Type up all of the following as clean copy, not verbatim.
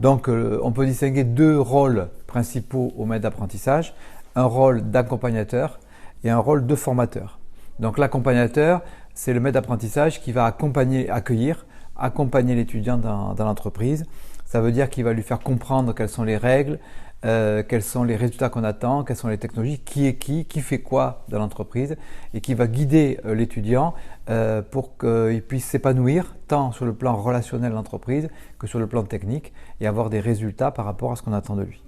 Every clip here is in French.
Donc, on peut distinguer deux rôles principaux au maître d'apprentissage, un rôle d'accompagnateur et un rôle de formateur. Donc, l'accompagnateur, c'est le maître d'apprentissage qui va accompagner l'étudiant dans l'entreprise. Ça veut dire qu'il va lui faire comprendre quelles sont les règles, quels sont les résultats qu'on attend, quelles sont les technologies, qui fait quoi dans l'entreprise, et qui va guider l'étudiant pour qu'il puisse s'épanouir tant sur le plan relationnel de l'entreprise que sur le plan technique et avoir des résultats par rapport à ce qu'on attend de lui.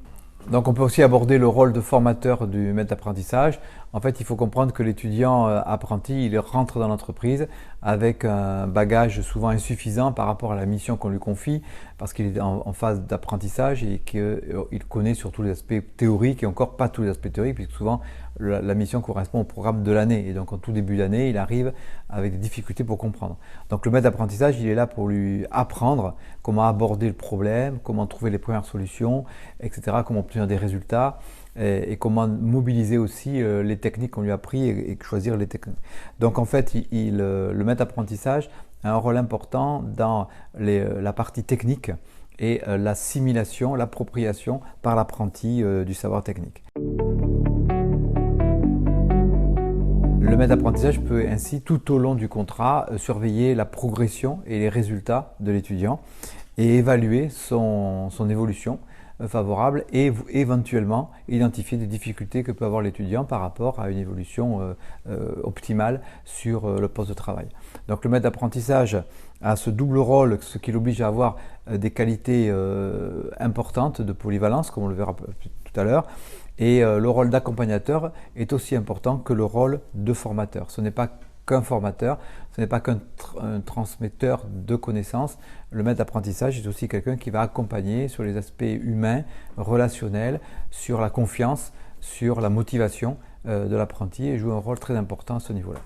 Donc on peut aussi aborder le rôle de formateur du maître d'apprentissage. En fait, il faut comprendre que l'étudiant apprenti, il rentre dans l'entreprise avec un bagage souvent insuffisant par rapport à la mission qu'on lui confie, parce qu'il est en phase d'apprentissage et qu'il connaît surtout les aspects théoriques et encore pas tous les aspects théoriques, puisque souvent la mission correspond au programme de l'année. Et donc en tout début d'année, il arrive avec des difficultés pour comprendre. Donc le maître d'apprentissage, il est là pour lui apprendre comment aborder le problème, comment trouver les premières solutions, etc., comment obtenir des résultats et comment mobiliser aussi les techniques qu'on lui a appris et choisir les techniques. Donc en fait, le maître d'apprentissage a un rôle important dans la partie technique et l'assimilation, l'appropriation par l'apprenti du savoir technique. Le maître d'apprentissage peut ainsi tout au long du contrat surveiller la progression et les résultats de l'étudiant et évaluer son évolution favorable et éventuellement identifier des difficultés que peut avoir l'étudiant par rapport à une évolution optimale sur le poste de travail. Donc le maître d'apprentissage a ce double rôle, ce qui l'oblige à avoir des qualités importantes de polyvalence, comme on le verra tout à l'heure. Et le rôle d'accompagnateur est aussi important que le rôle de formateur. Ce n'est pas qu'un formateur, ce n'est pas qu'un transmetteur de connaissances. Le maître d'apprentissage est aussi quelqu'un qui va accompagner sur les aspects humains, relationnels, sur la confiance, sur la motivation de l'apprenti et joue un rôle très important à ce niveau-là.